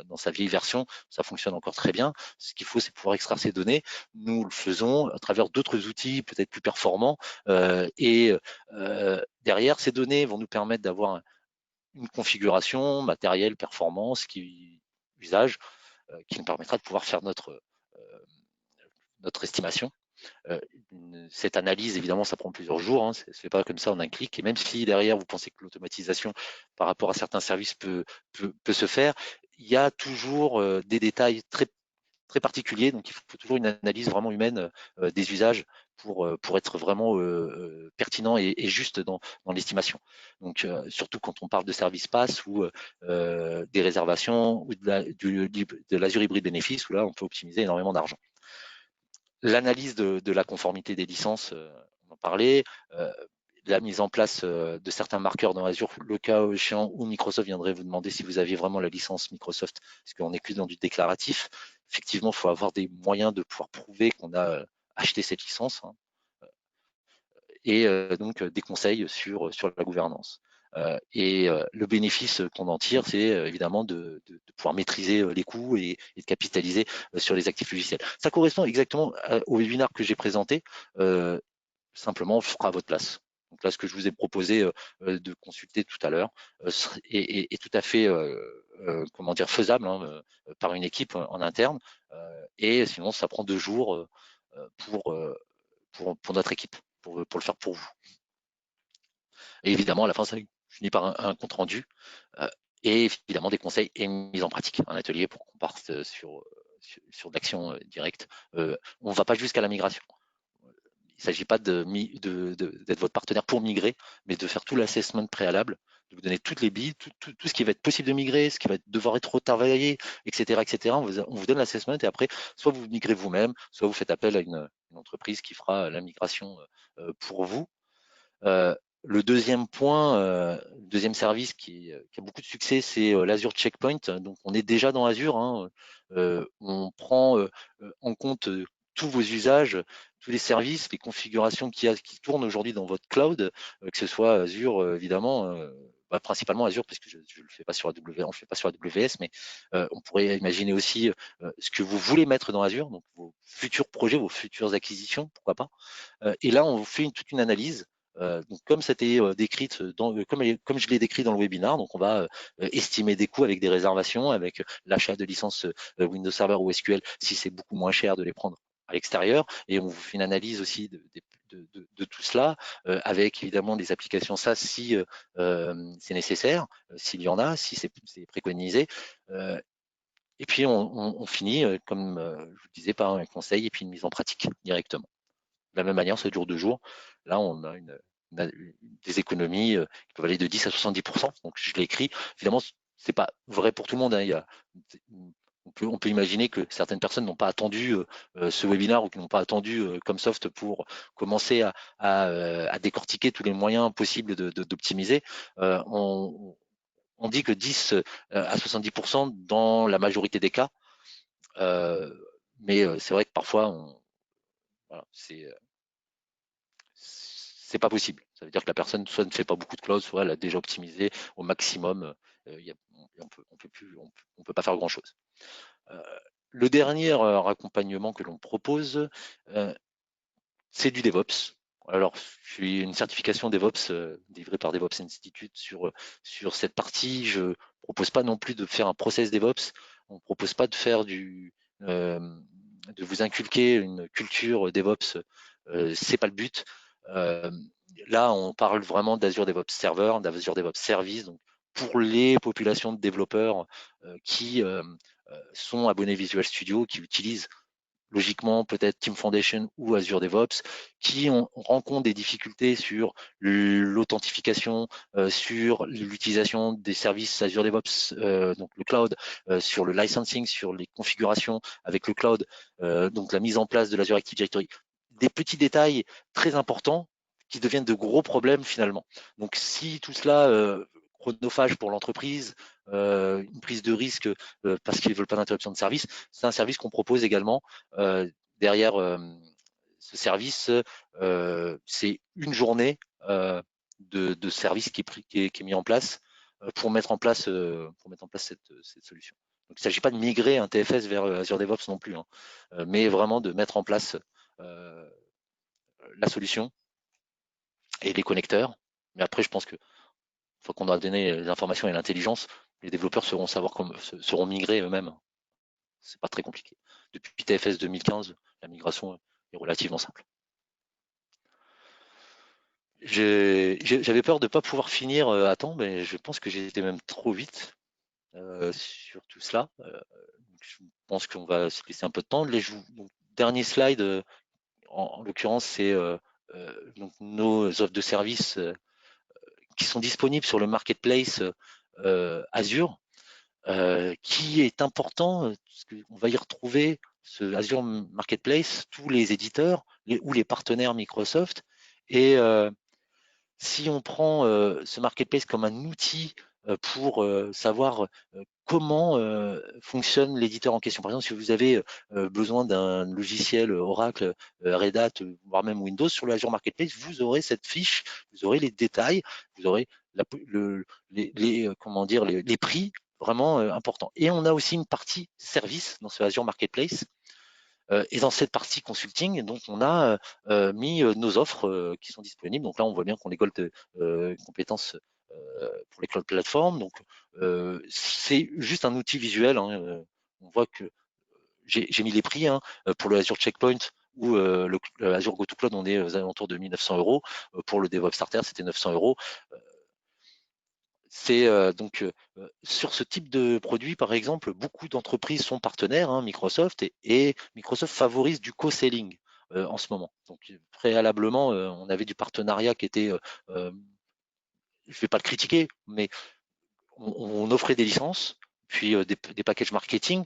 dans sa vieille version, ça fonctionne encore très bien. Ce qu'il faut, c'est pouvoir extraire ces données. Nous le faisons à travers d'autres outils, peut-être plus performants. Derrière, ces données vont nous permettre d'avoir une configuration, matériel, performance, usage, qui nous permettra de pouvoir faire notre estimation. Cette analyse, évidemment, ça prend plusieurs jours, ça ne se fait pas comme ça en un clic. Et même si derrière, vous pensez que l'automatisation par rapport à certains services peut se faire, il y a toujours des détails très, très particuliers. Donc, il faut toujours une analyse vraiment humaine des usages pour être vraiment pertinent et juste dans l'estimation. Donc, surtout quand on parle de service pass ou des réservations ou de l'Azure Hybrid Bénéfice, où là, on peut optimiser énormément d'argent. L'analyse de la conformité des licences, on en parlait, la mise en place de certains marqueurs dans Azure, le cas échéant où Microsoft viendrait vous demander si vous aviez vraiment la licence Microsoft, parce qu'on n'est plus dans du déclaratif. Effectivement, il faut avoir des moyens de pouvoir prouver qu'on a acheté cette licence, et donc des conseils sur la gouvernance. Le bénéfice qu'on en tire, c'est évidemment de pouvoir maîtriser les coûts et de capitaliser sur les actifs logiciels. Ça correspond exactement au webinaire que j'ai présenté. simplement fera à votre place. Donc là, ce que je vous ai proposé de consulter tout à l'heure est tout à fait comment dire, faisable hein, par une équipe en interne. Et sinon, ça prend 2 jours pour notre équipe, pour le faire pour vous. Et évidemment, à la fin, ça finit par un compte rendu et évidemment des conseils et une mise en pratique, un atelier pour qu'on parte sur de l'action directe. On ne va pas jusqu'à la migration. Il ne s'agit pas d'être votre partenaire pour migrer, mais de faire tout l'assessment préalable, de vous donner toutes les billes, tout ce qui va être possible de migrer, ce qui va devoir être retravaillé, etc., etc. On vous donne l'assessment et après, soit vous migrez vous-même, soit vous faites appel à une entreprise qui fera la migration pour vous. Le deuxième point, deuxième service qui a beaucoup de succès, c'est l'Azure Checkpoint. Donc, on est déjà dans Azure. Hein. On prend en compte tous vos usages, tous les services, les configurations qui tournent aujourd'hui dans votre cloud, que ce soit Azure, évidemment, principalement Azure, parce que je le fais pas sur AWS, on le fait pas sur AWS, mais on pourrait imaginer aussi ce que vous voulez mettre dans Azure, donc vos futurs projets, vos futures acquisitions, pourquoi pas. Et là, on fait toute une analyse. Donc comme c'était décrite comme je l'ai décrit dans le webinaire, donc on va estimer des coûts avec des réservations, avec l'achat de licences Windows Server ou SQL si c'est beaucoup moins cher de les prendre à l'extérieur, et on vous fait une analyse aussi de tout cela, avec évidemment des applications SaaS si c'est nécessaire, s'il y en a, si c'est préconisé. Et puis on finit, comme je vous disais, par un conseil et puis une mise en pratique directement. De la même manière, 7 jours, 2 jours, là, on a des économies qui peuvent aller de 10 à 70%. Donc, je l'ai écrit. Évidemment, c'est pas vrai pour tout le monde. Hein. On peut imaginer que certaines personnes n'ont pas attendu ce webinaire ou qui n'ont pas attendu Comsoft pour commencer à décortiquer tous les moyens possibles d'optimiser. On dit que 10 à 70% dans la majorité des cas. Mais c'est vrai que parfois, voilà, c'est pas possible. Ça veut dire que la personne soit ne fait pas beaucoup de cloud, soit elle a déjà optimisé au maximum. On peut pas faire grand chose. Le dernier accompagnement que l'on propose, c'est du DevOps. Alors, je suis une certification DevOps délivrée par DevOps Institute sur cette partie. Je propose pas non plus de faire un process DevOps. On propose pas de faire de vous inculquer une culture DevOps. C'est pas le but. Là, on parle vraiment d'Azure DevOps Server, d'Azure DevOps Service, donc pour les populations de développeurs qui sont abonnés Visual Studio, qui utilisent logiquement peut-être Team Foundation ou Azure DevOps, qui rencontrent des difficultés sur l'authentification, sur l'utilisation des services Azure DevOps, donc le cloud, sur le licensing, sur les configurations avec le cloud, donc la mise en place de l'Azure Active Directory. Des petits détails très importants qui deviennent de gros problèmes finalement. Donc si tout cela chronophage pour l'entreprise, une prise de risque parce qu'ils ne veulent pas d'interruption de service, c'est un service qu'on propose également. Derrière ce service, c'est une journée de service qui est mis en place pour mettre en place cette solution. Donc, il ne s'agit pas de migrer un TFS vers Azure DevOps non plus, hein, mais vraiment de mettre en place la solution et les connecteurs. Mais après, je pense que une fois qu'on aura donné les informations et l'intelligence, les développeurs seront migrés eux-mêmes. C'est pas très compliqué. Depuis TFS 2015, la migration est relativement simple. J'avais peur de ne pas pouvoir finir à temps, mais je pense que j'ai été même trop vite sur tout cela. Je pense qu'on va se laisser un peu de temps. Donc, dernier slide, en l'occurrence, c'est donc nos offres de services qui sont disponibles sur le marketplace Azure, qui est important, parce qu'on va y retrouver ce Azure Marketplace, tous les éditeurs ou les partenaires Microsoft. Et si on prend ce marketplace comme un outil pour savoir comment fonctionne l'éditeur en question. Par exemple, si vous avez besoin d'un logiciel Oracle, Red Hat, voire même Windows sur le Azure Marketplace, vous aurez cette fiche, vous aurez les détails, vous aurez comment dire, les prix vraiment importants. Et on a aussi une partie service dans ce Azure Marketplace Et dans cette partie consulting, donc on a mis nos offres qui sont disponibles. Donc là, on voit bien qu'on récolte compétences pour les cloud platforms. Donc c'est juste un outil visuel, hein. On voit que j'ai mis les prix, hein, pour le Azure Checkpoint ou le Azure GoToCloud, on est aux alentours de 1900 euros. Pour le DevOps Starter, c'était 900 euros. C'est donc sur ce type de produit, par exemple, beaucoup d'entreprises sont partenaires, hein, Microsoft, et Microsoft favorise du co-selling en ce moment. Donc préalablement, on avait du partenariat qui était, je ne vais pas le critiquer, mais on offrait des licences, puis des packages marketing,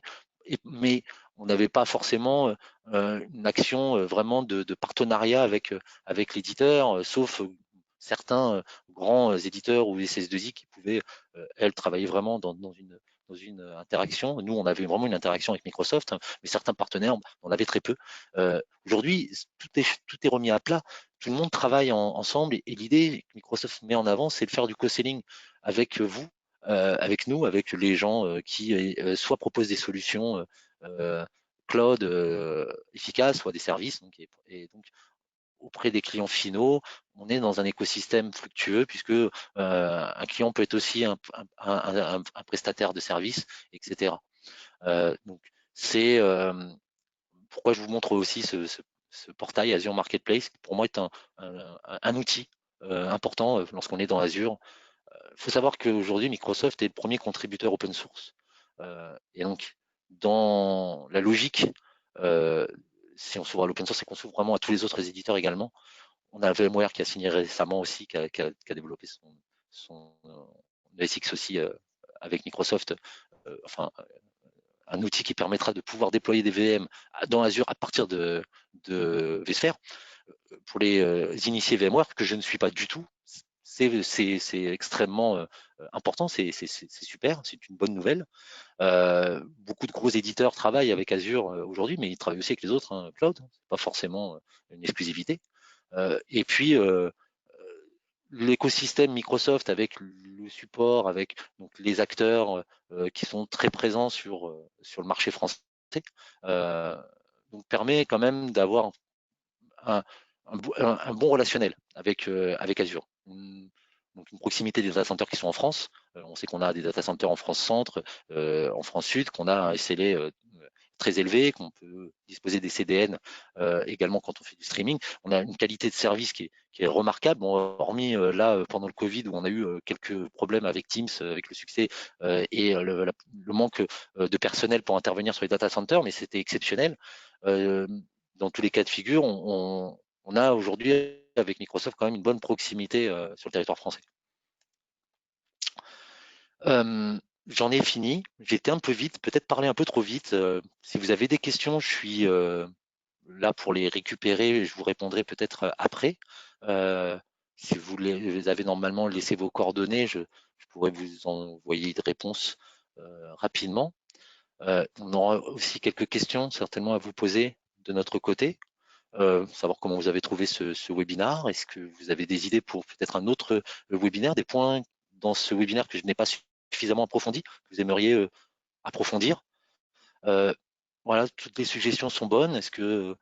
mais on n'avait pas forcément une action vraiment de partenariat avec l'éditeur, sauf certains grands éditeurs ou SS2I qui pouvaient, elles, travailler vraiment dans une interaction. Nous, on avait vraiment une interaction avec Microsoft, hein, mais certains partenaires, on avait très peu. Aujourd'hui, tout est remis à plat. Tout le monde travaille ensemble et l'idée que Microsoft met en avant, c'est de faire du co-selling avec vous, avec nous, avec les gens qui soit proposent des solutions cloud efficaces, soit des services. Donc, et donc, auprès des clients finaux, on est dans un écosystème fluctueux puisque un client peut être aussi un prestataire de service, etc. Donc, c'est pourquoi je vous montre aussi ce portail Azure Marketplace, qui pour moi est un outil important lorsqu'on est dans Azure. Il faut savoir qu'aujourd'hui, Microsoft est le premier contributeur open source. Et donc, dans la logique, euh, si on s'ouvre à l'open source, c'est qu'on s'ouvre vraiment à tous les autres éditeurs également. On a VMware qui a signé récemment aussi, qui a développé son ESX aussi avec Microsoft, enfin un outil qui permettra de pouvoir déployer des VM dans Azure à partir de vSphere. Pour les initiés VMware, que je ne suis pas du tout, c'est extrêmement important, c'est super, c'est une bonne nouvelle. Beaucoup de gros éditeurs travaillent avec Azure aujourd'hui, mais ils travaillent aussi avec les autres, hein, cloud, c'est pas forcément une exclusivité. Et puis l'écosystème Microsoft avec le support, avec donc les acteurs qui sont très présents sur le marché français, euh, donc permet quand même d'avoir un, un bon relationnel avec Azure. Donc une proximité des data centers qui sont en France. On sait qu'on a des data centers en France centre, en France sud, qu'on a un SLA très élevé, qu'on peut disposer des CDN également quand on fait du streaming. On a une qualité de service qui est remarquable. Bon, hormis là pendant le Covid où on a eu quelques problèmes avec Teams, avec le succès et le manque de personnel pour intervenir sur les data centers, mais c'était exceptionnel. Dans tous les cas de figure, on a aujourd'hui avec Microsoft quand même une bonne proximité sur le territoire français. J'en ai fini. J'ai été un peu vite, peut-être parlé un peu trop vite. Si vous avez des questions, je suis là pour les récupérer. Je vous répondrai peut-être après. Si vous avez normalement laissé vos coordonnées, je pourrais vous envoyer des réponses rapidement. On aura aussi quelques questions certainement à vous poser de notre côté. Savoir comment vous avez trouvé ce webinaire. Est-ce que vous avez des idées pour peut-être un autre webinaire, des points dans ce webinaire que je n'ai pas suffisamment approfondi, que vous aimeriez approfondir? Voilà, toutes les suggestions sont bonnes. Est-ce que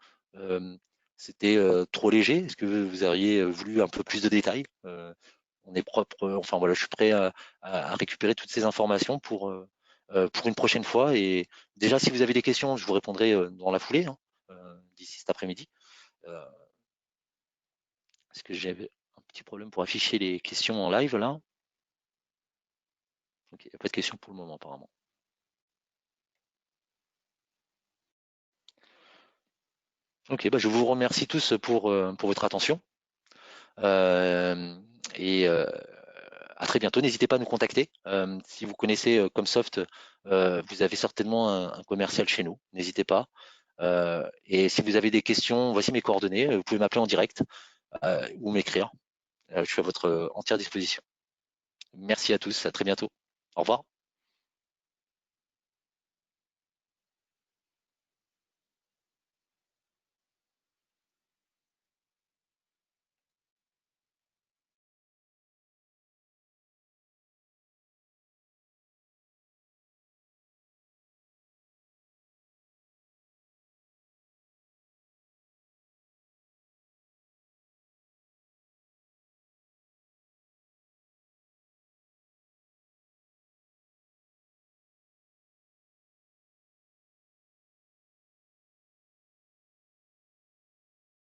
c'était trop léger? Est-ce que vous auriez voulu un peu plus de détails? On est propre, enfin voilà, je suis prêt à récupérer toutes ces informations pour une prochaine fois. Et déjà, si vous avez des questions, je vous répondrai dans la foulée, hein, d'ici cet après-midi. Est-ce que j'avais un petit problème pour afficher les questions en live là? Ok, il n'y a pas de questions pour le moment apparemment. Ok, bah, je vous remercie tous pour votre attention. Euh, et à très bientôt. N'hésitez pas à nous contacter. Si vous connaissez Comsoft, vous avez certainement un commercial chez nous. N'hésitez pas. Et si vous avez des questions, voici mes coordonnées. Vous pouvez m'appeler en direct ou m'écrire. Je suis à votre entière disposition. Merci à tous. À très bientôt. Au revoir.